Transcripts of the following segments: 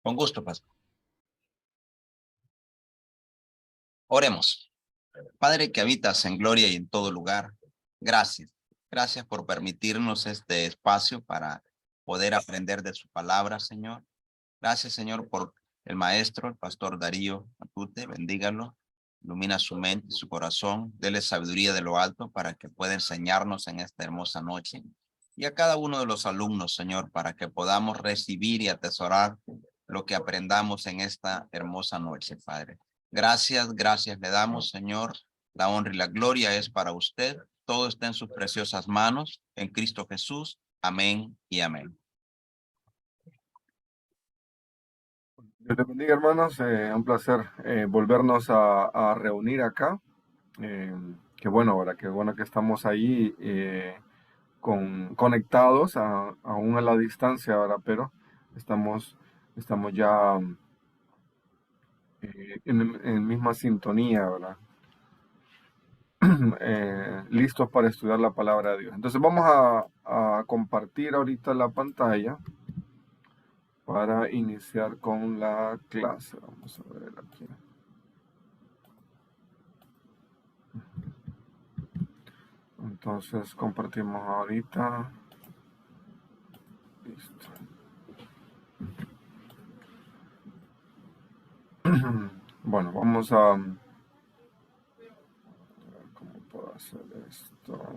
Con gusto, pastor. Oremos. Padre que habitas en gloria y en todo lugar, gracias. Gracias por permitirnos este espacio para poder aprender de su palabra, Señor. Gracias, Señor, por el maestro, el pastor Darío Matute. Bendígalo, ilumina su mente y su corazón, dele sabiduría de lo alto para que pueda enseñarnos en esta hermosa noche. Y a cada uno de los alumnos, Señor, para que podamos recibir y atesorar lo que aprendamos en esta hermosa noche, Padre. Gracias, gracias le damos, Señor. La honra y la gloria es para usted. Todo está en sus preciosas manos, en Cristo Jesús. Amén y amén. Dios les bendiga, hermanos. Un placer volvernos a reunir acá. Qué bueno, ¿verdad? Qué bueno que estamos ahí conectados, aún a la distancia, ¿verdad? Pero estamos ya en misma sintonía, ¿verdad? Listos para estudiar la palabra de Dios. Entonces vamos a compartir ahorita la pantalla para iniciar con la clase. Vamos a ver aquí. Entonces compartimos ahorita. Listo. Bueno, vamos a ver cómo puedo hacer esto.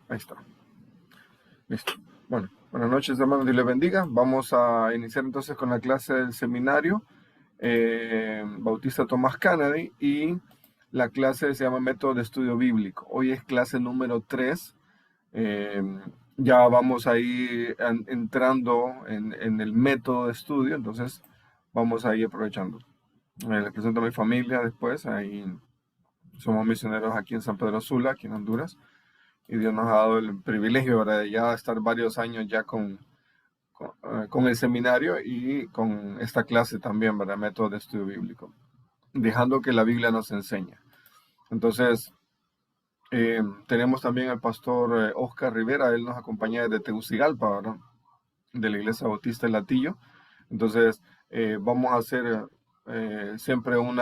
Ahí está. Listo. Bueno, buenas noches, hermanos. Dios les bendiga. Vamos a iniciar entonces con la clase del seminario Bautista Tomás Kennedy, y la clase se llama Método de Estudio Bíblico. Hoy es clase número 3. Ya vamos a ir entrando en el método de estudio, entonces vamos a ir aprovechando. Les presento a mi familia después. Ahí somos misioneros aquí en San Pedro Sula, aquí en Honduras, y Dios nos ha dado el privilegio, ¿verdad?, de ya estar varios años ya con el seminario y con esta clase también, ¿verdad?, método de estudio bíblico, dejando que la Biblia nos enseñe. Entonces, tenemos también al pastor Oscar Rivera. Él nos acompaña desde Tegucigalpa, ¿verdad?, de la Iglesia Bautista El Latillo. Entonces, vamos a hacer siempre un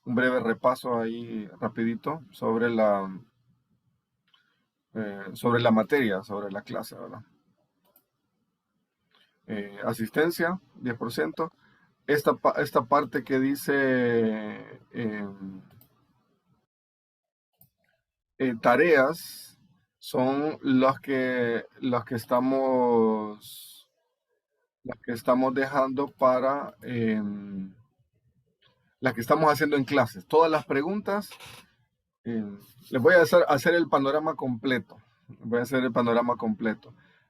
breve repaso ahí rapidito sobre la materia, sobre la clase, ¿verdad? Asistencia, 10%. Esta parte que dice tareas son las que estamos dejando para las que estamos haciendo en clases. Todas las preguntas, les voy a hacer el panorama completo.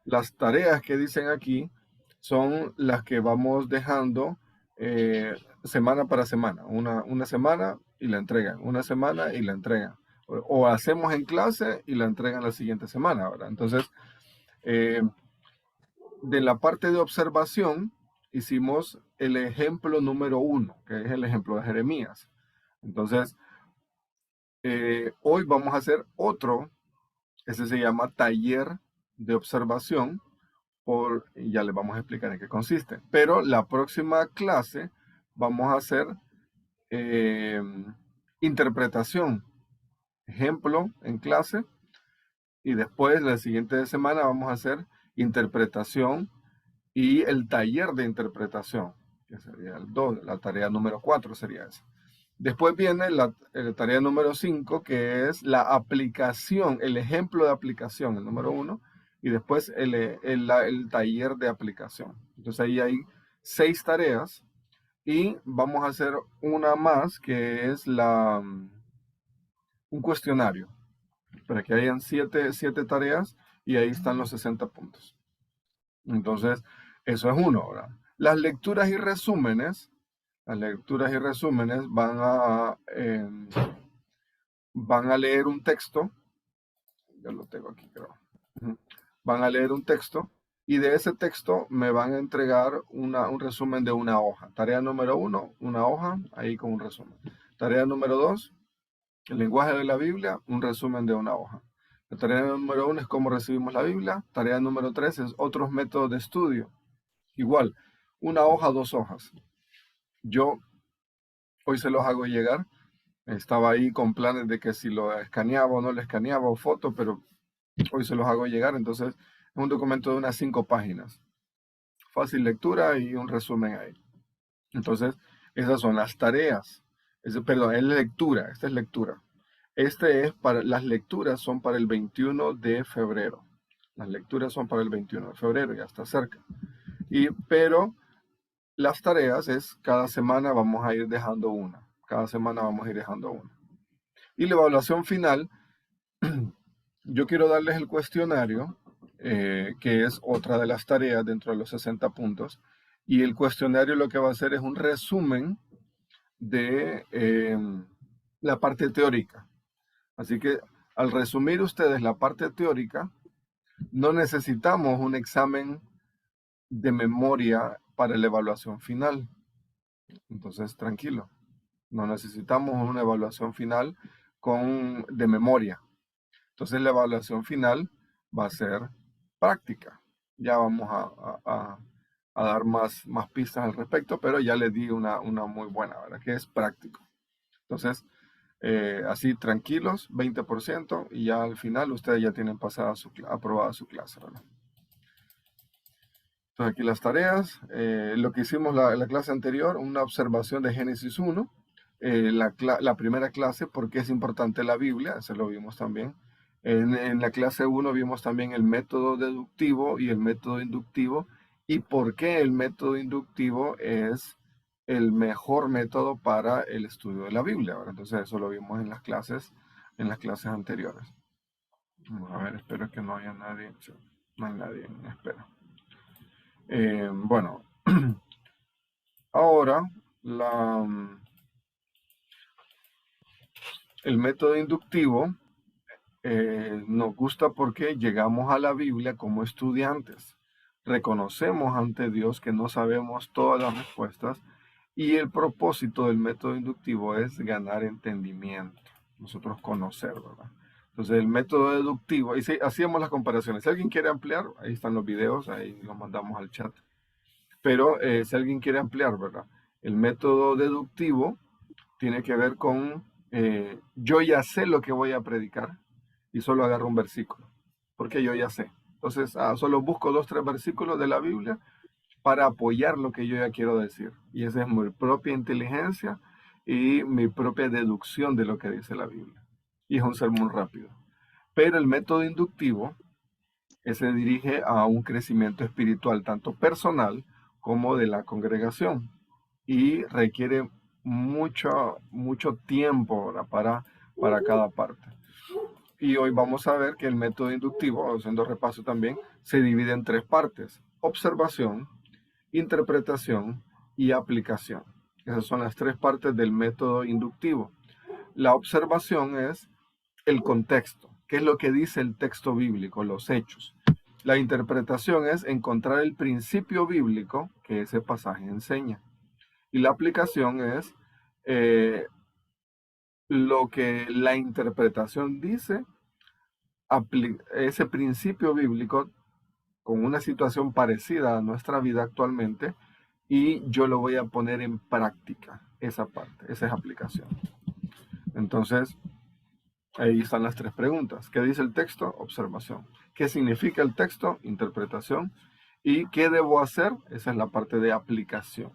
Las tareas que dicen aquí son las que vamos dejando semana para semana. Una semana y la entregan. Una semana y la entregan. O hacemos en clase y la entregan la siguiente semana, ¿verdad? Entonces, de la parte de observación, hicimos el ejemplo número 1, que es el ejemplo de Jeremías. Entonces, hoy vamos a hacer otro. Ese se llama taller de observación, y ya les vamos a explicar en qué consiste. Pero la próxima clase vamos a hacer interpretación, ejemplo en clase, y después la siguiente semana vamos a hacer interpretación y el taller de interpretación, que sería el 2, la tarea número 4 sería esa. Después viene la tarea número 5, que es la aplicación, el ejemplo de aplicación, el número 1, y después el taller de aplicación. Entonces ahí hay 6 tareas, y vamos a hacer una más, que es un cuestionario, para que hayan 7 tareas, y ahí están los 60 puntos. Entonces, eso es uno, ¿verdad? Las lecturas y resúmenes van a leer un texto. Yo lo tengo aquí, creo. Van a leer un texto, y de ese texto me van a entregar un resumen de una hoja. Tarea número 1, una hoja, ahí con un resumen. Tarea número 2, el lenguaje de la Biblia, un resumen de una hoja. La tarea número 1 es cómo recibimos la Biblia. Tarea número 3 es otros métodos de estudio. Igual, una hoja, 2 hojas. Yo hoy se los hago llegar. Estaba ahí con planes de que si lo escaneaba o no lo escaneaba o foto, pero hoy se los hago llegar. Entonces, es un documento de unas 5 páginas. Fácil lectura y un resumen ahí. Entonces, esas son las tareas. Perdón, es lectura. Esta es lectura. Las lecturas son para el 21 de febrero. Las lecturas son para el 21 de febrero, ya está cerca. Pero las tareas es cada semana vamos a ir dejando una. Cada semana vamos a ir dejando una. Y la evaluación final, yo quiero darles el cuestionario, que es otra de las tareas dentro de los 60 puntos. Y el cuestionario lo que va a hacer es un resumen de la parte teórica. Así que al resumir ustedes la parte teórica, no necesitamos un examen de memoria para la evaluación final. Entonces, tranquilo, no necesitamos una evaluación final de memoria. Entonces, la evaluación final va a ser práctica. Ya vamos a dar más pistas al respecto, pero ya les di una muy buena, ¿verdad? Que es práctico. Entonces, así tranquilos, 20%, y ya al final ustedes ya tienen aprobada su clase, ¿verdad? Entonces aquí las tareas, lo que hicimos la clase anterior, una observación de Génesis 1, la primera clase, por qué es importante la Biblia, eso lo vimos también. En la clase 1 vimos también el método deductivo y el método inductivo, y por qué el método inductivo es el mejor método para el estudio de la Biblia, ¿verdad? Entonces eso lo vimos en las clases anteriores. Vamos a ver, espero que no haya nadie. No hay nadie en espera. Bueno, ahora el método inductivo nos gusta porque llegamos a la Biblia como estudiantes. Reconocemos ante Dios que no sabemos todas las respuestas y el propósito del método inductivo es ganar entendimiento, nosotros conocer, ¿verdad? Entonces el método deductivo, y sí, hacíamos las comparaciones. Si alguien quiere ampliar, ahí están los videos, ahí los mandamos al chat. Pero si alguien quiere ampliar, ¿verdad? El método deductivo tiene que ver con yo ya sé lo que voy a predicar y solo agarro un versículo, porque yo ya sé. Entonces, solo busco 2, 3 versículos de la Biblia para apoyar lo que yo ya quiero decir. Y esa es mi propia inteligencia y mi propia deducción de lo que dice la Biblia. Y es un sermón rápido. Pero el método inductivo se dirige a un crecimiento espiritual, tanto personal como de la congregación. Y requiere mucho tiempo, ¿verdad? para cada parte. Y hoy vamos a ver que el método inductivo, haciendo repaso también, se divide en 3 partes: observación, interpretación y aplicación. Esas son las 3 partes del método inductivo. La observación es el contexto, qué es lo que dice el texto bíblico, los hechos. La interpretación es encontrar el principio bíblico que ese pasaje enseña. Y la aplicación es lo que la interpretación dice, ese principio bíblico con una situación parecida a nuestra vida actualmente, y yo lo voy a poner en práctica, esa parte, esa es aplicación. Entonces, ahí están las 3 preguntas. ¿Qué dice el texto? Observación. ¿Qué significa el texto? Interpretación. ¿Y qué debo hacer? Esa es la parte de aplicación.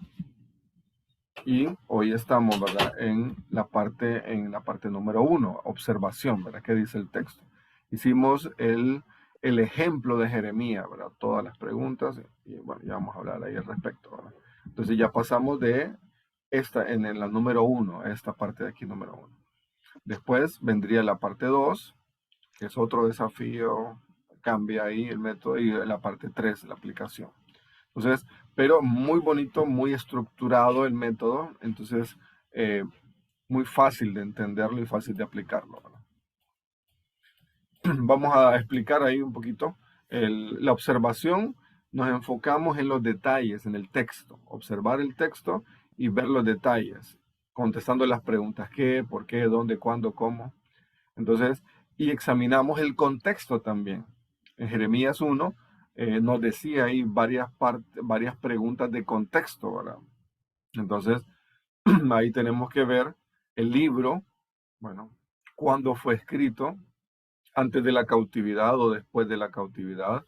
Y hoy estamos, ¿verdad? En la parte número 1, observación, ¿verdad? ¿Qué dice el texto? Hicimos el ejemplo de Jeremías, ¿verdad? Todas las preguntas, y bueno, ya vamos a hablar ahí al respecto, ¿verdad? Entonces ya pasamos de en la número 1, esta parte de aquí número 1. Después vendría la parte 2, que es otro desafío, cambia ahí el método, y la parte 3, la aplicación. Entonces, pero muy bonito, muy estructurado el método, entonces muy fácil de entenderlo y fácil de aplicarlo, ¿verdad? Vamos a explicar ahí un poquito la observación. Nos enfocamos en los detalles, en el texto, observar el texto y ver los detalles, contestando las preguntas: ¿qué? ¿Por qué? ¿Dónde? ¿Cuándo? ¿Cómo? Entonces, y examinamos el contexto también. En Jeremías 1 nos decía ahí varias preguntas de contexto, ¿verdad? Entonces, ahí tenemos que ver el libro, bueno, cuándo fue escrito, antes de la cautividad o después de la cautividad,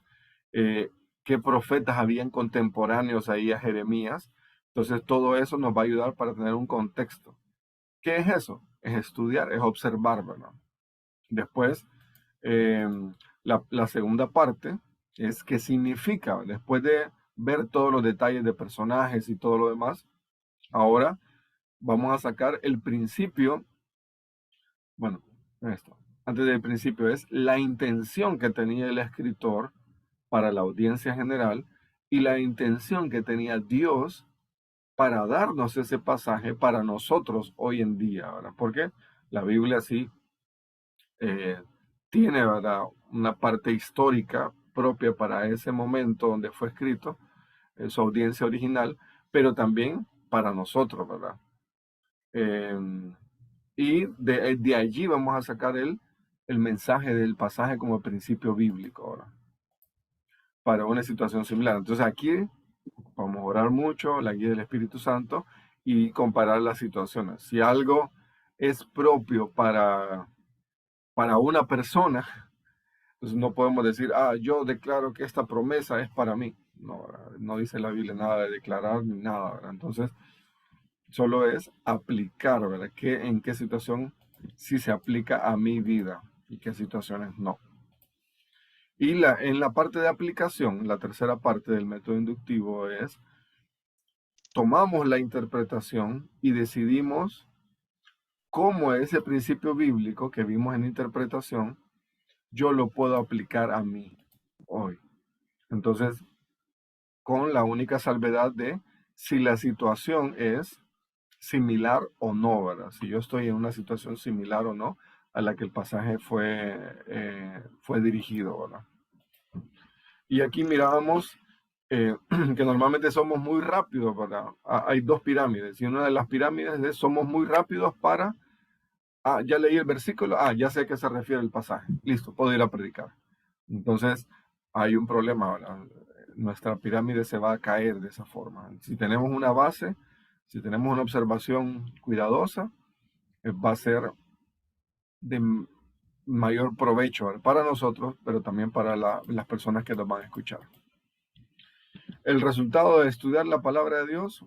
qué profetas habían contemporáneos ahí a Jeremías. Entonces, todo eso nos va a ayudar para tener un contexto. ¿Qué es eso? Es estudiar, es observar, ¿verdad? Después, eh, la segunda parte es qué significa, después de ver todos los detalles de personajes y todo lo demás, ahora vamos a sacar el principio, bueno, esto, antes del principio es la intención que tenía el escritor para la audiencia general y la intención que tenía Dios para darnos ese pasaje para nosotros hoy en día, ¿verdad? Porque la Biblia sí eh, tiene, ¿verdad?, una parte histórica propia para ese momento donde fue escrito, en su audiencia original, pero también para nosotros, ¿verdad? Eh, y de allí vamos a sacar el mensaje del pasaje como principio bíblico, ¿verdad?, para una situación similar. Entonces aquí vamos a orar mucho, la guía del Espíritu Santo y comparar las situaciones. Si algo es propio para una persona, pues no podemos decir, yo declaro que esta promesa es para mí. No, ¿verdad? No dice la Biblia nada de declarar ni nada, ¿verdad? Entonces, solo es aplicar, ¿verdad? En qué situación sí se aplica a mi vida y qué situaciones no. Y en la parte de aplicación, la tercera parte del método inductivo es, tomamos la interpretación y decidimos cómo ese principio bíblico que vimos en interpretación, yo lo puedo aplicar a mí hoy. Entonces, con la única salvedad de si la situación es similar o no, ¿verdad? Si yo estoy en una situación similar o no a la que el pasaje fue dirigido, ¿verdad? Y aquí mirábamos que normalmente somos muy rápidos, ¿verdad? Hay dos pirámides y una de las pirámides es somos muy rápidos para, ya leí el versículo, ya sé a qué se refiere el pasaje, listo, puedo ir a predicar. Entonces, hay un problema, ¿verdad? Nuestra pirámide se va a caer de esa forma. Si tenemos una base, si tenemos una observación cuidadosa, va a ser de mayor provecho, ¿verdad?, para nosotros, pero también para las personas que nos van a escuchar. El resultado de estudiar la palabra de Dios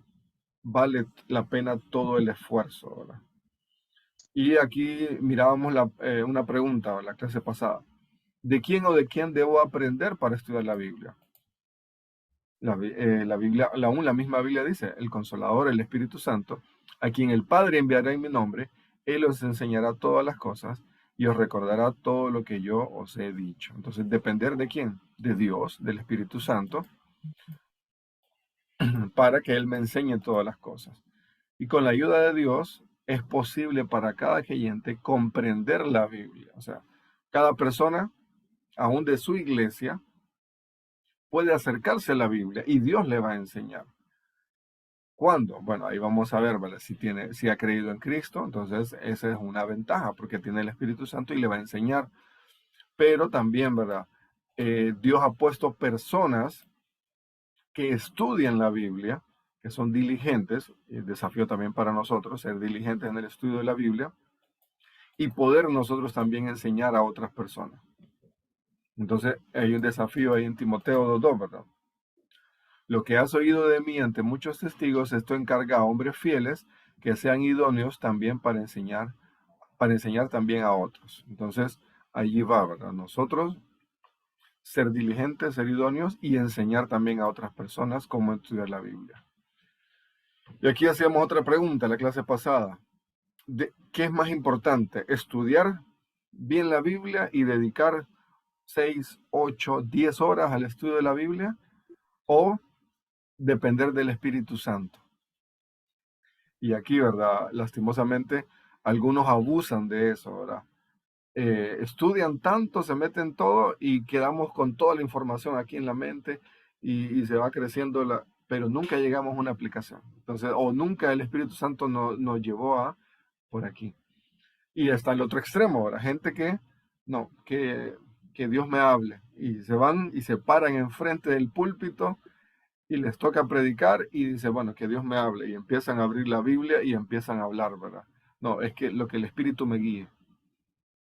vale la pena todo el esfuerzo, ¿verdad? Y aquí mirábamos una pregunta, la clase pasada. ¿De quién o de quién debo aprender para estudiar la Biblia? La Biblia, aún la misma Biblia dice, el Consolador, el Espíritu Santo, a quien el Padre enviará en mi nombre, Él os enseñará todas las cosas y os recordará todo lo que yo os he dicho. Entonces, ¿depender de quién? De Dios, del Espíritu Santo, para que Él me enseñe todas las cosas. Y con la ayuda de Dios es posible para cada creyente comprender la Biblia. O sea, cada persona, aún de su iglesia, puede acercarse a la Biblia y Dios le va a enseñar. ¿Cuándo? Bueno, ahí vamos a ver, ¿vale? Si ha creído en Cristo, entonces esa es una ventaja porque tiene el Espíritu Santo y le va a enseñar. Pero también, ¿verdad? Dios ha puesto personas que estudian la Biblia, que son diligentes, el desafío también para nosotros, ser diligentes en el estudio de la Biblia y poder nosotros también enseñar a otras personas. Entonces, hay un desafío ahí en Timoteo 2:2, ¿verdad? Lo que has oído de mí ante muchos testigos, esto encarga a hombres fieles que sean idóneos también para enseñar también a otros. Entonces, allí va, ¿verdad? Nosotros ser diligentes, ser idóneos y enseñar también a otras personas cómo estudiar la Biblia. Y aquí hacíamos otra pregunta en la clase pasada. ¿Qué es más importante? ¿Estudiar bien la Biblia y dedicar 6, 8, 10 horas al estudio de la Biblia? ¿O depender del Espíritu Santo? Y aquí, ¿verdad? Lastimosamente, algunos abusan de eso, ¿verdad? Estudian tanto, se meten todo y quedamos con toda la información aquí en la mente y se va creciendo, pero nunca llegamos a una aplicación. Entonces, o nunca el Espíritu Santo nos llevó a por aquí. Y está el otro extremo, ¿verdad? Gente que No, que Dios me hable. Y se van y se paran enfrente del púlpito y les toca predicar y dice, bueno, que Dios me hable. Y empiezan a abrir la Biblia y empiezan a hablar, ¿verdad? No, es que lo que el Espíritu me guíe.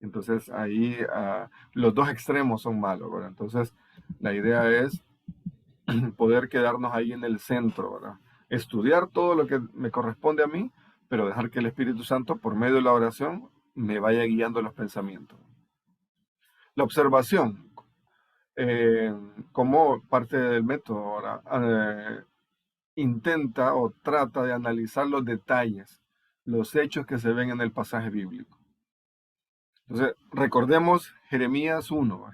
Entonces ahí los dos extremos son malos, ¿verdad? Entonces la idea es poder quedarnos ahí en el centro, ¿verdad? Estudiar todo lo que me corresponde a mí, pero dejar que el Espíritu Santo, por medio de la oración, me vaya guiando los pensamientos. La observación, como parte del método, ahora, intenta o trata de analizar los detalles, los hechos que se ven en el pasaje bíblico. Entonces, recordemos Jeremías 1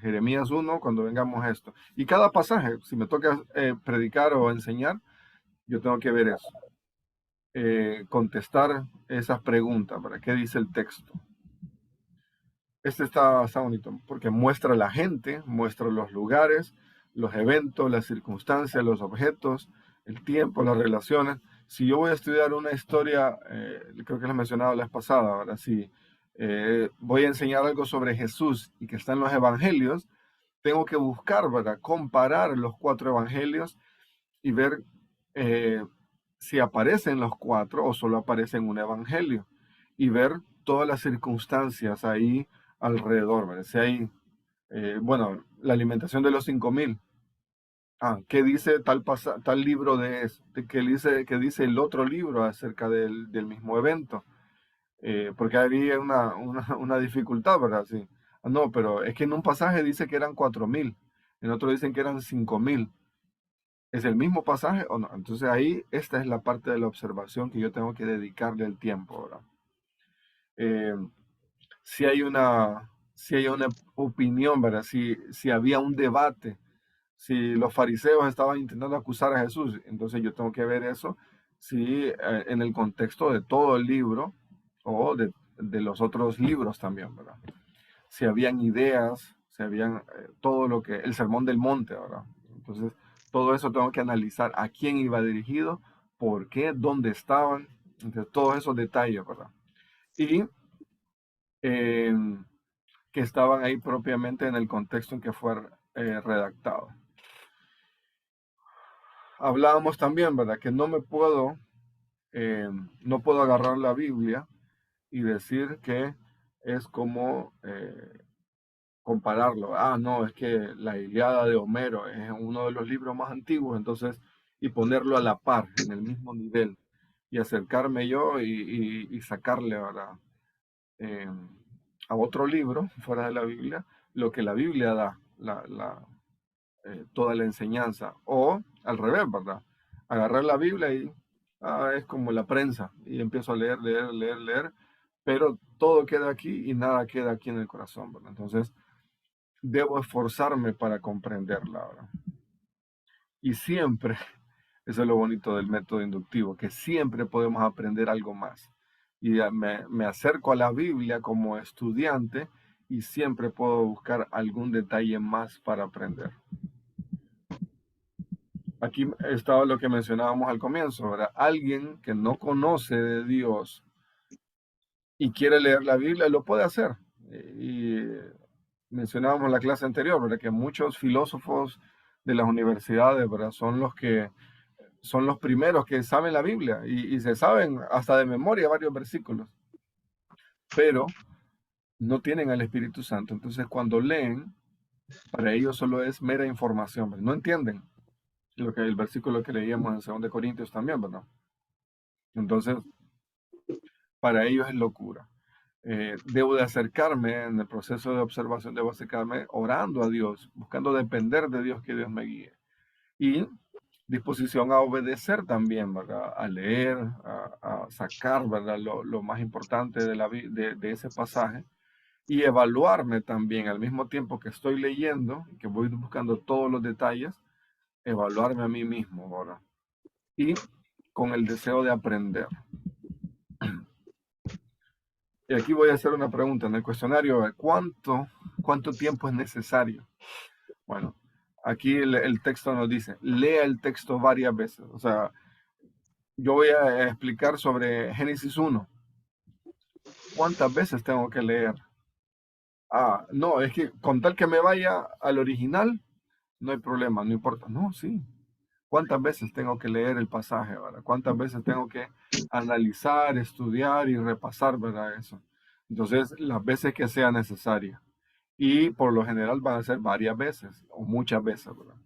cuando vengamos a esto. Y cada pasaje, si me toca predicar o enseñar, yo tengo que ver eso. Contestar esas preguntas, ¿para qué dice el texto? Este está bonito porque muestra la gente, muestra los lugares, los eventos, las circunstancias, los objetos, el tiempo, las relaciones. Si yo voy a estudiar una historia, creo que les mencionaba la vez pasada, ahora sí, voy a enseñar algo sobre Jesús y que está en los evangelios, tengo que buscar, ¿verdad? Comparar los 4 evangelios y ver si aparecen los 4 o solo aparece en un evangelio y ver todas las circunstancias ahí alrededor, ¿verdad? Si hay, bueno, la alimentación de los 5.000. ¿Qué dice tal libro de eso? ¿Qué dice el otro libro acerca del mismo evento? Porque había una dificultad, ¿verdad? Sí. No, pero es que en un pasaje dice que eran 4.000, en otro dicen que eran 5.000. ¿Es el mismo pasaje o no? Entonces ahí esta es la parte de la observación que yo tengo que dedicarle el tiempo, ¿verdad? Eh, si hay una opinión, ¿verdad? Si había un debate, si los fariseos estaban intentando acusar a Jesús, entonces yo tengo que ver eso, si en el contexto de todo el libro o de los otros libros también, ¿verdad? Si habían ideas, si habían todo lo que, el sermón del monte, ¿verdad? Entonces, todo eso tengo que analizar a quién iba dirigido, por qué, dónde estaban, entonces todos esos detalles, ¿verdad? Y eh, que estaban ahí propiamente en el contexto en que fue redactado. Hablábamos también, ¿verdad? Que no puedo agarrar la Biblia y decir que es como compararlo. No, es que la Ilíada de Homero es uno de los libros más antiguos, entonces, y ponerlo a la par, en el mismo nivel, y acercarme yo y sacarle, ¿verdad? Eh, a otro libro, fuera de la Biblia, lo que la Biblia da, toda la enseñanza, o al revés, ¿verdad? Agarrar la Biblia y es como la prensa, y empiezo a leer, leer, leer, leer, pero todo queda aquí y nada queda aquí en el corazón, ¿verdad? Entonces, debo esforzarme para comprenderla, ¿verdad? Y siempre, eso es lo bonito del método inductivo, que siempre podemos aprender algo más. Y me acerco a la Biblia como estudiante y siempre puedo buscar algún detalle más para aprender. Aquí estaba lo que mencionábamos al comienzo, ¿verdad? Alguien que no conoce de Dios y quiere leer la Biblia, lo puede hacer. Y mencionábamos en la clase anterior, ¿verdad? Que muchos filósofos de las universidades, ¿verdad? Son los primeros que saben la Biblia y se saben hasta de memoria varios versículos, pero no tienen al Espíritu Santo. Entonces, cuando leen, para ellos solo es mera información, ¿verdad? No entienden el versículo que leíamos en 2 Corintios también, ¿verdad? Entonces, para ellos es locura. Debo de acercarme en el proceso de observación, debo acercarme orando a Dios, buscando depender de Dios, que Dios me guíe. Y disposición a obedecer también, ¿verdad? A leer, a sacar, ¿verdad? Lo más importante de ese pasaje y evaluarme también al mismo tiempo que estoy leyendo, que voy buscando todos los detalles, evaluarme a mí mismo, ¿verdad? Y con el deseo de aprender. Y aquí voy a hacer una pregunta en el cuestionario: ¿cuánto tiempo es necesario? Bueno, aquí el texto nos dice, lea el texto varias veces. O sea, yo voy a explicar sobre Génesis 1. ¿Cuántas veces tengo que leer? No, es que con tal que me vaya al original, no hay problema, no importa. No, sí. ¿Cuántas veces tengo que leer el pasaje, verdad? ¿Cuántas veces tengo que analizar, estudiar y repasar, verdad? Eso. Entonces, las veces que sea necesaria. Y por lo general van a ser varias veces o muchas veces, ¿verdad?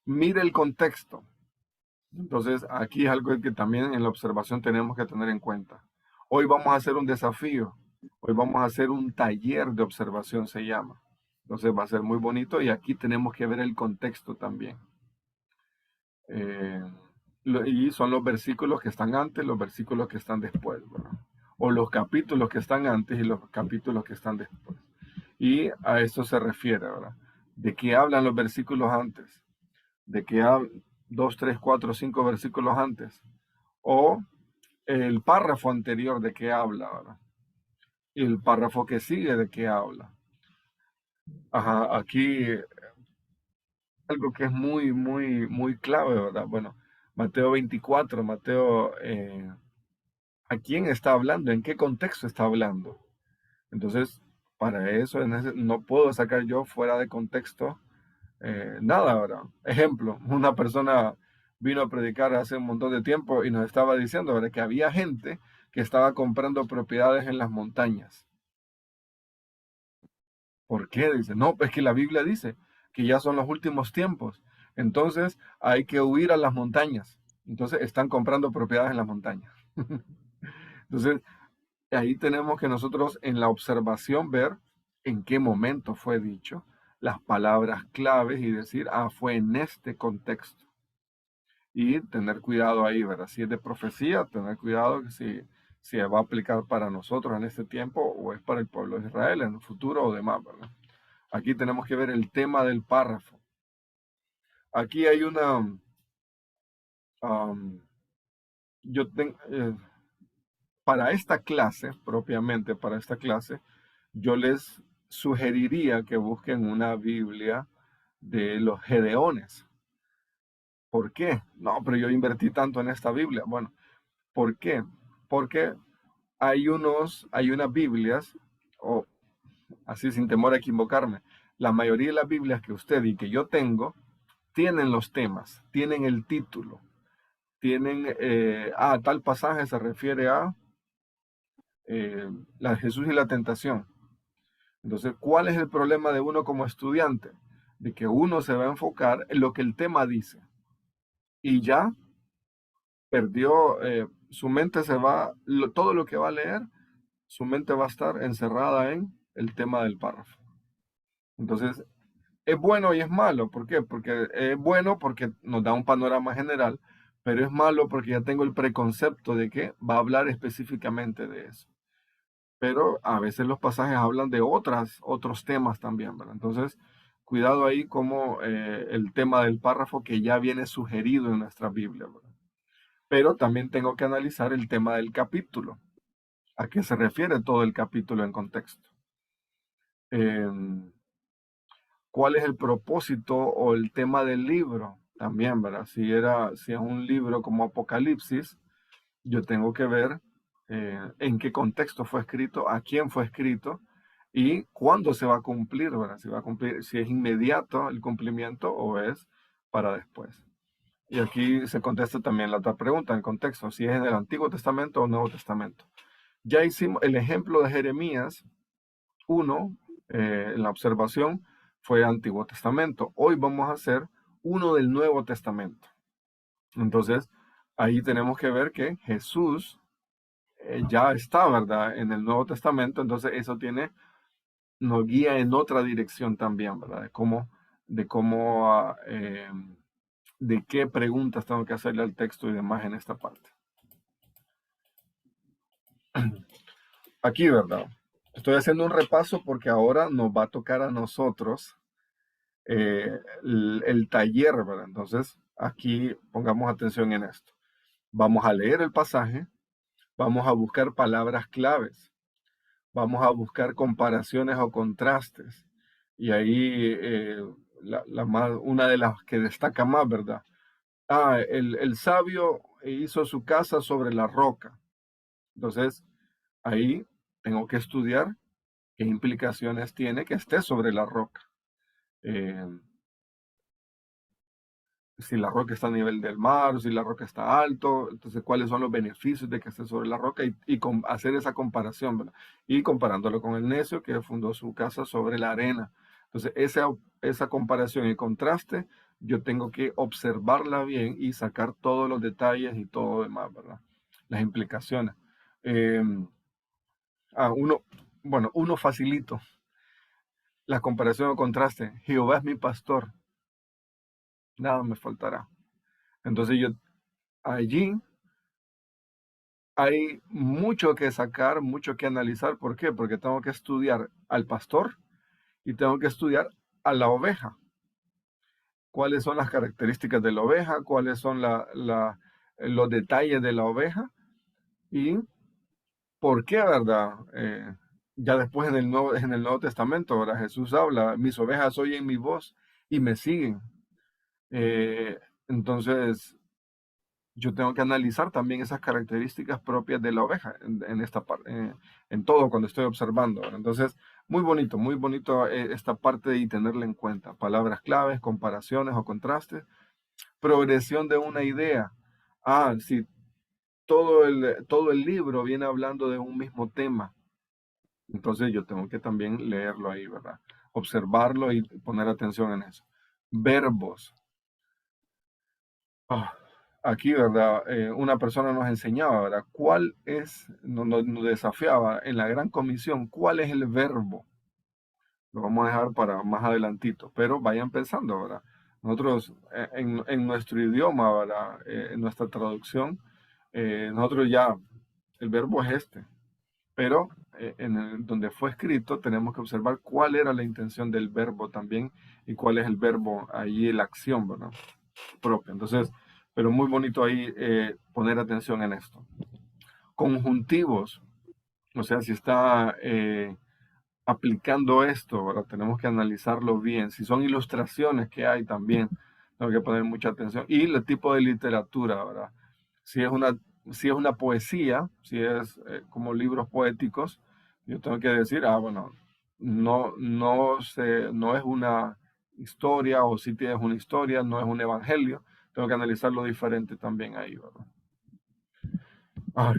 Mire el contexto. Entonces, aquí es algo que también en la observación tenemos que tener en cuenta. Hoy vamos a hacer un desafío. Hoy vamos a hacer un taller de observación, se llama. Entonces va a ser muy bonito y aquí tenemos que ver el contexto también. Eh, y son los versículos que están antes, los versículos que están después, ¿verdad? O los capítulos que están antes y los capítulos que están después. Y a eso se refiere, ¿verdad? ¿De qué hablan los versículos antes? ¿De qué hablan 2, 3, 4, 5 versículos antes? O el párrafo anterior de qué habla, ¿verdad? Y el párrafo que sigue de qué habla. Ajá, aquí algo que es muy, muy, muy clave, ¿verdad? Bueno, Mateo 24, ¿a quién está hablando? ¿En qué contexto está hablando? Entonces, para eso no puedo sacar yo fuera de contexto nada, ¿verdad? Ejemplo, una persona vino a predicar hace un montón de tiempo y nos estaba diciendo, ¿verdad?, que había gente que estaba comprando propiedades en las montañas. ¿Por qué? Dice, no, pues que la Biblia dice que ya son los últimos tiempos. Entonces hay que huir a las montañas. Entonces están comprando propiedades en las montañas. Entonces ahí tenemos que nosotros en la observación ver en qué momento fue dicho, las palabras claves y decir, fue en este contexto. Y tener cuidado ahí, ¿verdad? Si es de profecía, tener cuidado que si va a aplicar para nosotros en este tiempo o es para el pueblo de Israel en el futuro o demás, ¿verdad? Aquí tenemos que ver el tema del párrafo. Aquí hay um, yo tengo, para esta clase, propiamente para esta clase, yo les sugeriría que busquen una Biblia de los Gedeones. ¿Por qué? No, pero yo invertí tanto en esta Biblia. Bueno, ¿por qué? Porque hay unas Biblias, o así sin temor a equivocarme, la mayoría de las Biblias que usted y que yo tengo tienen los temas, tienen el título, tienen, tal pasaje se refiere a Jesús y la tentación. Entonces, ¿cuál es el problema de uno como estudiante? De que uno se va a enfocar en lo que el tema dice y ya perdió, su mente se va, todo lo que va a leer, su mente va a estar encerrada en el tema del párrafo. Entonces, es bueno y es malo. ¿Por qué? Porque es bueno porque nos da un panorama general, pero es malo porque ya tengo el preconcepto de que va a hablar específicamente de eso. Pero a veces los pasajes hablan de otros temas también, ¿verdad? Entonces, cuidado ahí como el tema del párrafo que ya viene sugerido en nuestra Biblia, ¿verdad? Pero también tengo que analizar el tema del capítulo, a qué se refiere todo el capítulo en contexto. ¿Cuál es el propósito o el tema del libro? También, ¿verdad? Si es un libro como Apocalipsis, yo tengo que ver en qué contexto fue escrito, a quién fue escrito y cuándo se va a cumplir, ¿verdad? Si va a cumplir, si es inmediato el cumplimiento o es para después. Y aquí se contesta también la otra pregunta, el contexto, si es en el Antiguo Testamento o Nuevo Testamento. Ya hicimos el ejemplo de Jeremías 1, en la observación, fue Antiguo Testamento. Hoy vamos a hacer uno del Nuevo Testamento. Entonces, ahí tenemos que ver que Jesús ya está, ¿verdad?, en el Nuevo Testamento, entonces eso nos guía en otra dirección también, ¿verdad? De qué preguntas tengo que hacerle al texto y demás en esta parte. Aquí, ¿verdad? Estoy haciendo un repaso porque ahora nos va a tocar a nosotros el taller, ¿verdad? Entonces, aquí pongamos atención en esto. Vamos a leer el pasaje, vamos a buscar palabras claves, vamos a buscar comparaciones o contrastes. Y ahí una de las que destaca más, ¿verdad? El sabio hizo su casa sobre la roca. Entonces, ahí tengo que estudiar qué implicaciones tiene que esté sobre la roca. Si la roca está a nivel del mar, o si la roca está alto, entonces cuáles son los beneficios de que esté sobre la roca y hacer esa comparación, ¿verdad? Y comparándolo con el necio que fundó su casa sobre la arena. Entonces esa comparación y contraste, yo tengo que observarla bien y sacar todos los detalles y todo lo demás, ¿verdad? Las implicaciones. Eh, uno, bueno, uno facilito, la comparación o contraste. Jehová es mi pastor, nada me faltará. Entonces yo allí hay mucho que sacar, mucho que analizar. ¿Por qué? Porque tengo que estudiar al pastor y tengo que estudiar a la oveja. ¿Cuáles son las características de la oveja? ¿Cuáles son los detalles de la oveja? ¿Y por qué, verdad? Ya después en el Nuevo Testamento, ¿verdad? Jesús habla, mis ovejas oyen mi voz y me siguen. Eh, entonces, yo tengo que analizar también esas características propias de la oveja en esta parte, en todo cuando estoy observando, ¿verdad? Entonces, muy bonito esta parte y tenerla en cuenta. Palabras claves, comparaciones o contrastes, progresión de una idea. Si todo el libro viene hablando de un mismo tema, entonces yo tengo que también leerlo ahí, ¿verdad? Observarlo y poner atención en eso. Verbos. Ah, Aquí, ¿verdad? Una persona nos enseñaba, ¿verdad? Nos desafiaba en la gran comisión, ¿cuál es el verbo? Lo vamos a dejar para más adelantito, pero vayan pensando, ¿verdad? Nosotros, en nuestro idioma, ¿verdad? En nuestra traducción, nosotros ya, el verbo es este, pero donde fue escrito tenemos que observar cuál era la intención del verbo también y cuál es el verbo ahí, la acción, ¿verdad? Propia. Entonces, pero muy bonito ahí poner atención en esto. Conjuntivos, o sea, si está aplicando esto, ¿verdad? Tenemos que analizarlo bien. Si son ilustraciones que hay también, tengo que poner mucha atención. Y el tipo de literatura, ¿verdad? Si es si es una poesía, si es como libros poéticos, yo tengo que decir, bueno, no es una historia, o si tienes una historia, no es un evangelio. Tengo que analizarlo diferente también ahí, ¿verdad? Ay,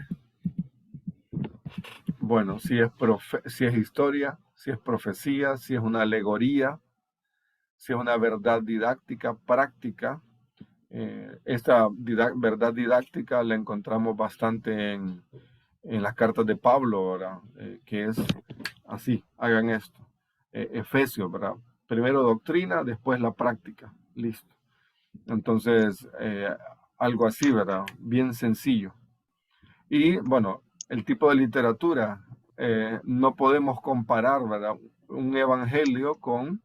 bueno, si es historia, si es profecía, si es una alegoría, si es una verdad didáctica, práctica. Esta verdad didáctica la encontramos bastante en las cartas de Pablo, ¿verdad? Que es así, hagan esto. Efesios, ¿verdad? Primero doctrina, después la práctica. Listo. Entonces, algo así, ¿verdad? Bien sencillo. Y bueno, el tipo de literatura, no podemos comparar, ¿verdad? Un evangelio con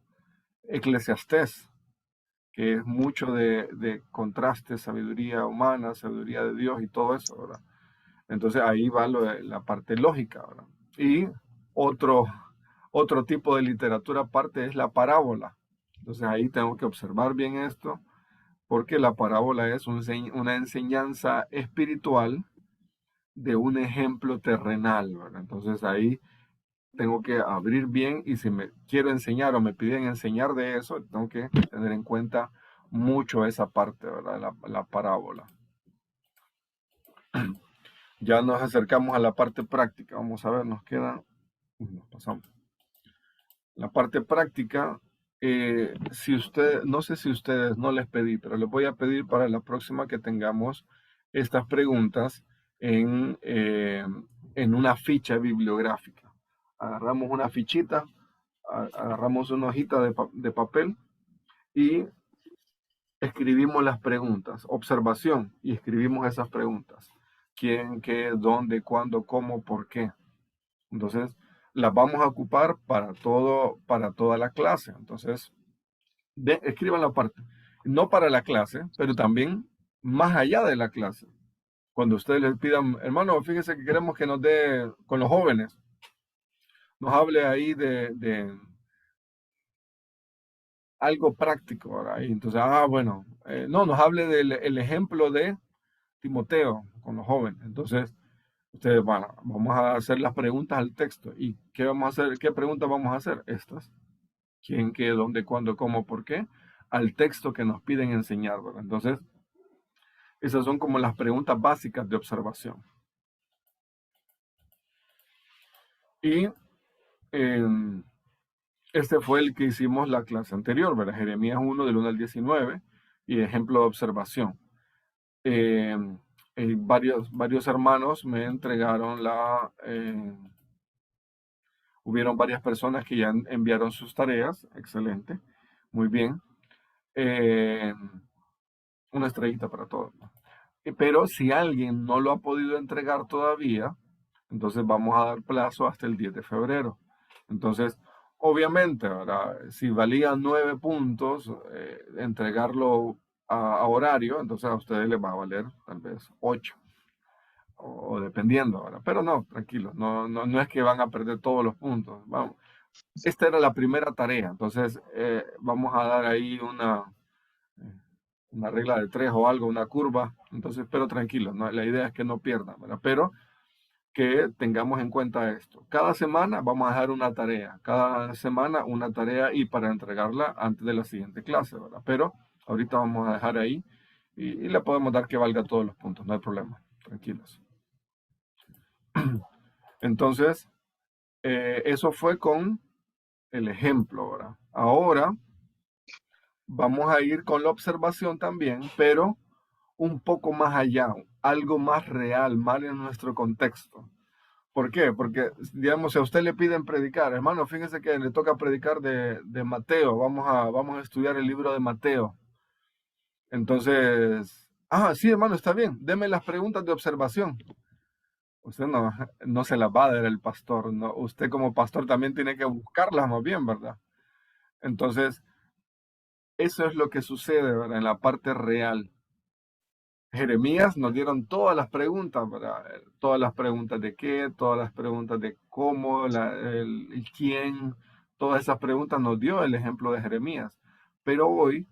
Eclesiastés, que es mucho de contraste, sabiduría humana, sabiduría de Dios y todo eso, ¿verdad? Entonces ahí va la parte lógica, ¿verdad? Y otro, otro tipo de literatura aparte es la parábola. Entonces ahí tengo que observar bien esto, porque la parábola es una enseñanza espiritual de un ejemplo terrenal, ¿verdad? Entonces ahí tengo que abrir bien y si me quiero enseñar o me piden enseñar de eso, tengo que tener en cuenta mucho esa parte, ¿verdad? La parábola. Ya nos acercamos a la parte práctica. Vamos a ver, nos queda... Nos pasamos. La parte práctica, no sé si ustedes no les pedí, pero les voy a pedir para la próxima que tengamos estas preguntas en una ficha bibliográfica. Agarramos una fichita, agarramos una hojita de papel y escribimos las preguntas, observación, y escribimos esas preguntas. ¿Quién, qué, dónde, cuándo, cómo, por qué? Entonces, las vamos a ocupar para toda la clase. Entonces, escriban la parte, no para la clase, pero también más allá de la clase. Cuando ustedes les pidan, hermano, fíjese que queremos que nos dé con los jóvenes, nos hable ahí de algo práctico, ¿verdad? Y entonces, bueno, no, nos hable del el ejemplo de Timoteo con los jóvenes. Entonces, Ustedes van, vamos a hacer las preguntas al texto. ¿Y qué vamos a hacer? ¿Qué preguntas vamos a hacer? Estas. ¿Quién, qué, dónde, cuándo, cómo, por qué? Al texto que nos piden enseñar, ¿verdad? Entonces, esas son como las preguntas básicas de observación. Y este fue el que hicimos la clase anterior, ¿verdad? Jeremías 1 del 1 al 19 y ejemplo de observación. Eh, varios hermanos me entregaron hubieron varias personas que ya enviaron sus tareas, excelente, muy bien. Eh, una estrellita para todos, ¿no? Pero si alguien no lo ha podido entregar todavía, entonces vamos a dar plazo hasta el 10 de febrero. Entonces, obviamente, ¿verdad? Si valía 9 puntos, entregarlo a horario, entonces a ustedes les va a valer tal vez 8 o dependiendo, ¿verdad? Pero no, tranquilos, no es que van a perder todos los puntos. Vamos. Esta era la primera tarea, entonces vamos a dar ahí una regla de 3 o algo, una curva, entonces, pero tranquilos, ¿no? La idea es que no pierdan, ¿verdad? Pero que tengamos en cuenta esto. Cada semana vamos a dejar una tarea, cada semana una tarea y para entregarla antes de la siguiente clase, ¿verdad? Pero ahorita vamos a dejar ahí y le podemos dar que valga todos los puntos, no hay problema, tranquilos. Entonces, eso fue con el ejemplo, ¿verdad? Ahora vamos a ir con la observación también, pero un poco más allá, algo más real, más en nuestro contexto. ¿Por qué? Porque, digamos, si a usted le piden predicar, hermano, fíjese que le toca predicar de Mateo, vamos a estudiar el libro de Mateo. Entonces, sí, hermano, está bien, deme las preguntas de observación. Usted no se las va a dar el pastor, ¿no? Usted como pastor también tiene que buscarlas más bien, ¿verdad? Entonces, eso es lo que sucede, ¿verdad? En la parte real. Jeremías nos dieron todas las preguntas, ¿verdad? Todas las preguntas de qué, todas las preguntas de cómo, el quién, todas esas preguntas nos dio el ejemplo de Jeremías. Pero hoy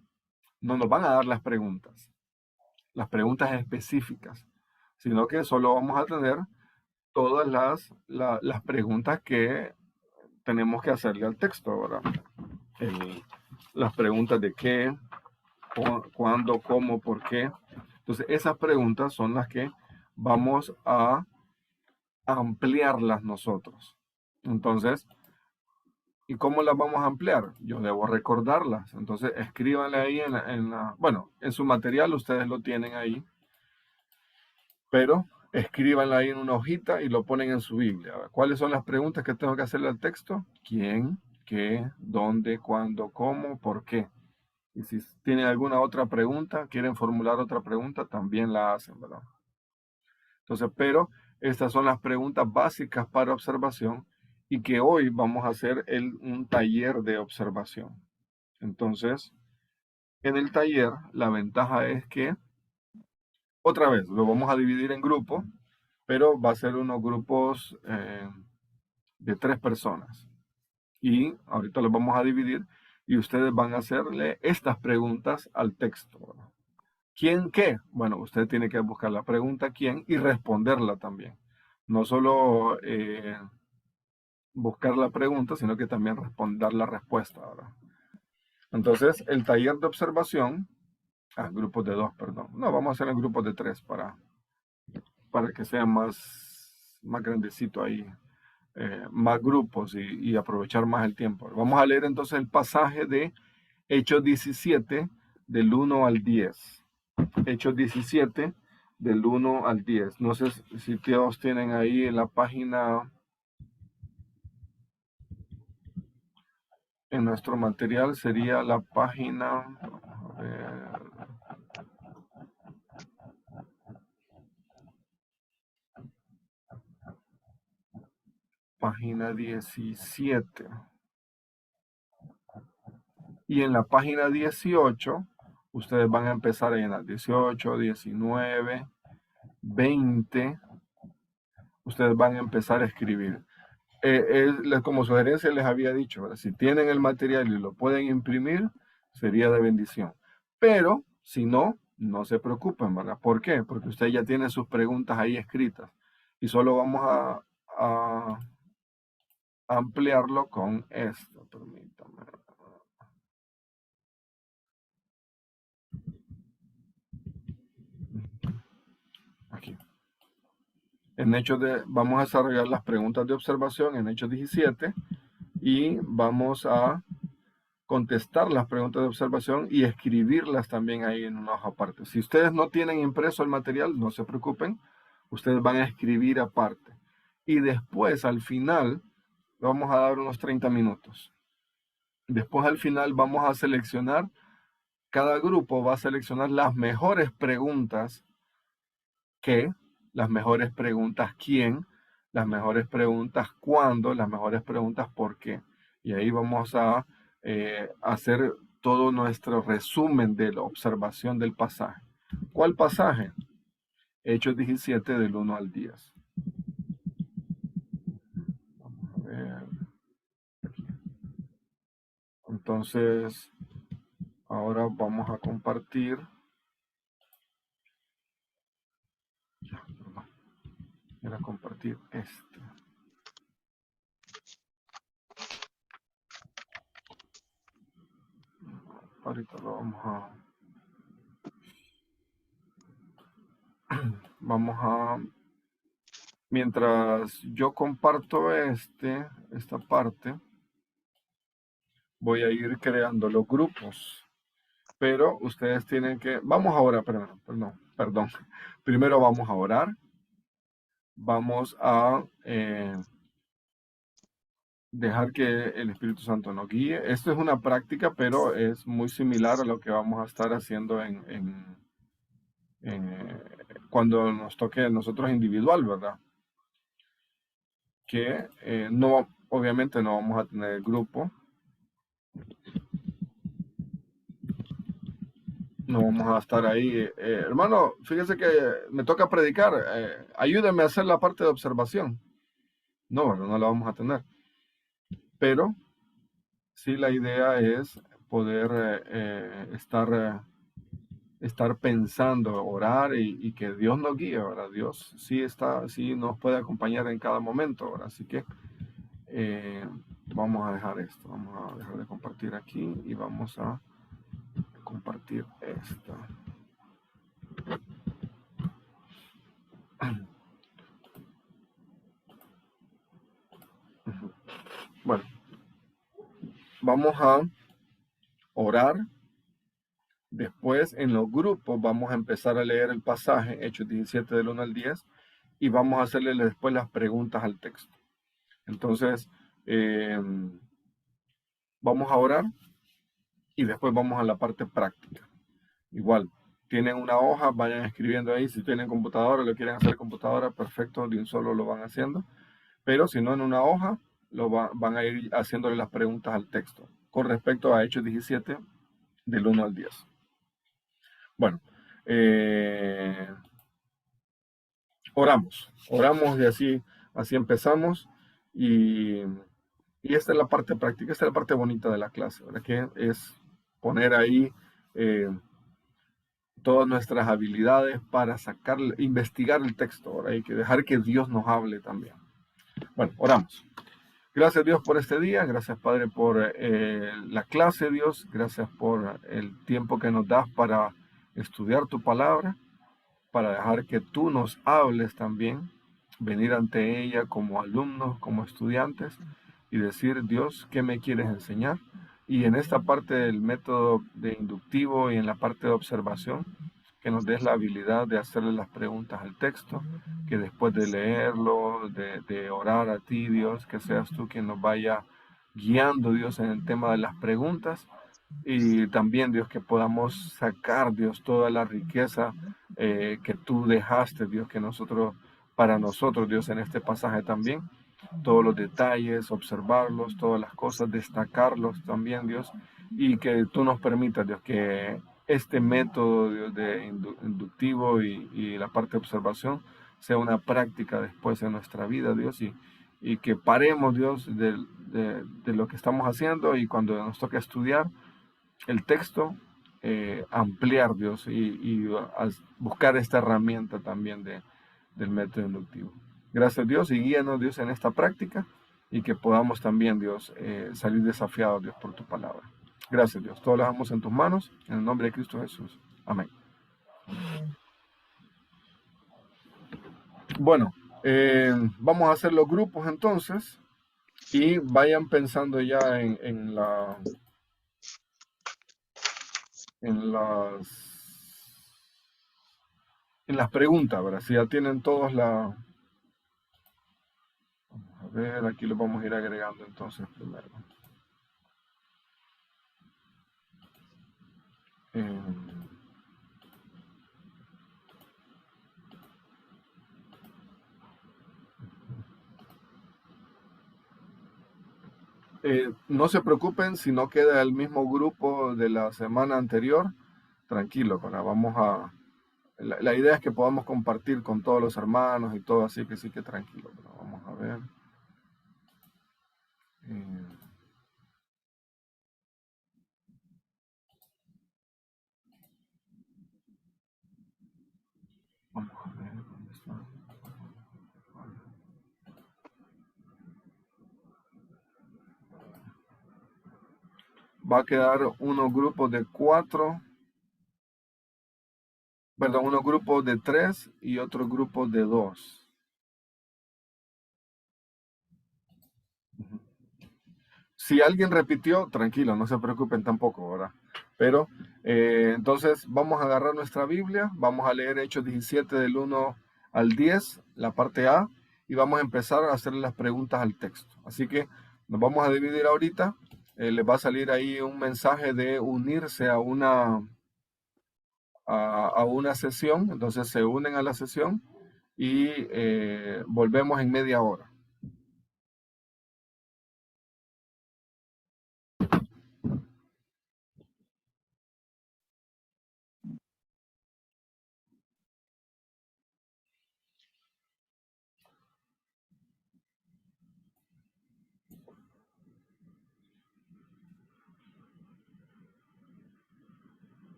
no nos van a dar las preguntas específicas, sino que solo vamos a tener todas las preguntas que tenemos que hacerle al texto, ¿verdad? Las preguntas de qué, cuándo, cómo, por qué. Entonces, esas preguntas son las que vamos a ampliarlas nosotros. Entonces, ¿y cómo las vamos a ampliar? Yo debo recordarlas. Entonces, escríbanle ahí bueno, en su material ustedes lo tienen ahí, pero escríbanla ahí en una hojita y lo ponen en su Biblia. ¿Cuáles son las preguntas que tengo que hacerle al texto? ¿Quién? ¿Qué? ¿Dónde? ¿Cuándo? ¿Cómo? ¿Por qué? Y si tienen alguna otra pregunta, quieren formular otra pregunta, también la hacen, ¿verdad? Entonces, pero estas son las preguntas básicas para observación y que hoy vamos a hacer un taller de observación. Entonces, en el taller, la ventaja es que, otra vez, lo vamos a dividir en grupos, pero va a ser unos grupos de 3 personas. Y ahorita los vamos a dividir y ustedes van a hacerle estas preguntas al texto, ¿verdad? ¿Quién qué? Bueno, usted tiene que buscar la pregunta quién y responderla también. No solo buscar la pregunta, sino que también responder la respuesta, ¿verdad? Entonces, el taller de observación, grupos de 2, perdón. No, vamos a hacer en grupos de 3 para que sea más grandecito ahí, más grupos y aprovechar más el tiempo. Vamos a leer entonces el pasaje de Hechos 17, del 1 al 10. Hechos 17, del 1 al 10. No sé si todos tienen ahí en la página, en nuestro material sería la página, a ver, página 17. Y en la página 18, ustedes van a empezar a llenar 18, 19, 20. Ustedes van a empezar a escribir. Como sugerencia les había dicho, ¿verdad? Si tienen el material y lo pueden imprimir, sería de bendición. Pero si no, no se preocupen, ¿verdad? ¿Por qué? Porque usted ya tiene sus preguntas ahí escritas. y solo vamos a ampliarlo con esto. Permítame. Aquí. Vamos a desarrollar las preguntas de observación en Hechos 17 y vamos a contestar las preguntas de observación y escribirlas también ahí en una hoja aparte. Si ustedes no tienen impreso el material, no se preocupen, ustedes van a escribir aparte. Y después, al final, vamos a dar unos 30 minutos. Después, al final, vamos a seleccionar, cada grupo va a seleccionar las mejores preguntas qué, las mejores preguntas quién, las mejores preguntas cuándo, las mejores preguntas por qué. Y ahí vamos a hacer todo nuestro resumen de la observación del pasaje. ¿Cuál pasaje? Hechos 17 del 1 al 10. Vamos a ver. Entonces, ahora vamos a compartir. Perdón, era compartir este. Ahorita lo vamos a mientras yo comparto esta parte, voy a ir creando los grupos. Pero ustedes tienen que, vamos a orar, perdón. Primero vamos a orar. Vamos a dejar que el Espíritu Santo nos guíe. Esto es una práctica, pero es muy similar a lo que vamos a estar haciendo cuando nos toque a nosotros individual, ¿verdad? Que no, obviamente no vamos a tener el grupo. No vamos a estar ahí. Hermano, fíjese que me toca predicar. Ayúdeme a hacer la parte de observación. No, ¿verdad? No la vamos a tener. Pero sí la idea es poder estar pensando, orar y que Dios nos guíe, ¿verdad? Dios sí nos puede acompañar en cada momento, ¿verdad? Así que vamos a dejar esto. Vamos a dejar de compartir aquí y vamos a compartir esto. Bueno, vamos a orar. Después, en los grupos, vamos a empezar a leer el pasaje, Hechos 17 del 1 al 10, y vamos a hacerle después las preguntas al texto. Entonces, vamos a orar y después vamos a la parte práctica. Igual, tienen una hoja, vayan escribiendo ahí. Si tienen computadora, lo quieren hacer computadora, perfecto, de un solo lo van haciendo. Pero si no en una hoja, van a ir haciéndole las preguntas al texto con respecto a Hechos 17 del 1 al 10. Bueno, oramos y así empezamos. Y esta es la parte práctica, esta es la parte bonita de la clase, ¿verdad? Que es poner ahí todas nuestras habilidades para investigar el texto, ¿verdad? Hay que dejar que Dios nos hable también. Bueno, oramos. Gracias Dios por este día, gracias Padre por la clase, Dios, gracias por el tiempo que nos das para estudiar tu palabra, para dejar que tú nos hables también, venir ante ella como alumnos, como estudiantes y decir, Dios, ¿qué me quieres enseñar? Y en esta parte del método de inductivo y en la parte de observación, que nos des la habilidad de hacerle las preguntas al texto, que después de leerlo, de orar a ti, Dios, que seas tú quien nos vaya guiando, Dios, en el tema de las preguntas. Y también, Dios, que podamos sacar, Dios, toda la riqueza que tú dejaste, Dios, para nosotros, Dios, en este pasaje también. Todos los detalles, observarlos, todas las cosas, destacarlos también, Dios. Y que tú nos permitas, Dios, que este método, Dios, de inductivo y la parte de observación sea una práctica después en nuestra vida, Dios. Y que paremos, Dios, de lo que estamos haciendo y cuando nos toque estudiar el texto, ampliar, Dios, y buscar esta herramienta también del método inductivo. Gracias Dios y guíanos Dios en esta práctica y que podamos también Dios salir desafiados Dios por tu palabra. Gracias Dios. Todo lo dejamos en tus manos en el nombre de Cristo Jesús. Amén. Bueno, vamos a hacer los grupos entonces y vayan pensando ya en las preguntas, ¿verdad? Si ya tienen todos la... Vamos a ver, aquí lo vamos a ir agregando entonces primero. No se preocupen si no queda el mismo grupo de la semana anterior. Tranquilo, ¿verdad? Vamos a... La idea es que podamos compartir con todos los hermanos y todo, así que sí que tranquilo. ¿Verdad? Vamos a ver. Vamos a ver dónde está. Va a quedar unos grupos de 4, perdón, unos grupos de 3 y otros grupos de 2. Si alguien repitió, tranquilo, no se preocupen tampoco, ¿verdad? Pero entonces vamos a agarrar nuestra Biblia, vamos a leer Hechos 17 del 1 al 10, la parte A, y vamos a empezar a hacer las preguntas al texto. Así que nos vamos a dividir ahorita. Les va a salir ahí un mensaje de unirse a una sesión, entonces se unen a la sesión y volvemos en media hora.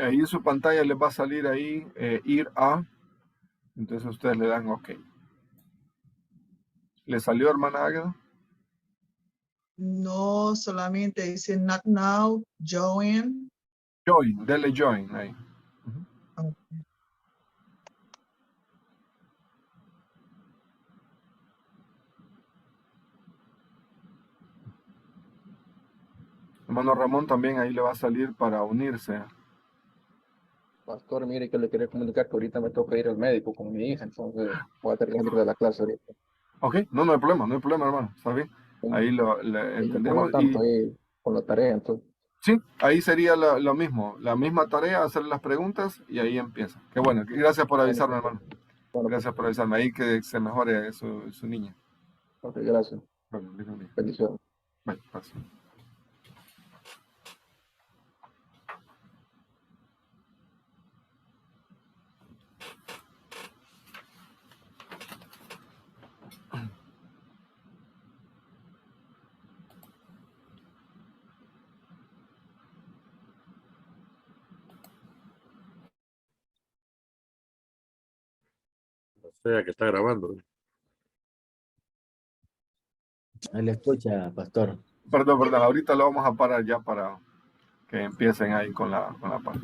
Ahí en su pantalla les va a salir ahí ir a, entonces ustedes le dan OK. ¿Le salió, hermana Águeda? No, solamente dice not now, join. Join, dele join ahí. Okay. Hermano Ramón también ahí le va a salir para unirse. Pastor, mire que le quería comunicar que ahorita me toca ir al médico con mi hija, entonces voy a tener que salir de la clase ahorita. OK, no hay problema, hermano, está bien. Ahí le Y por entendemos. lo tanto, ahí con la tarea, entonces. Sí, ahí sería lo mismo, la misma tarea, hacer las preguntas y ahí empieza. Qué bueno, gracias por avisarme, hermano. Bueno, Gracias por avisarme, ahí que se mejore su niña. ok, gracias. Bueno, Dios bendiga. Bendiciones. Bueno, gracias. O sea, que está grabando. Ahí le escucha, pastor. Perdón, ahorita lo vamos a parar ya para que empiecen ahí con la parte.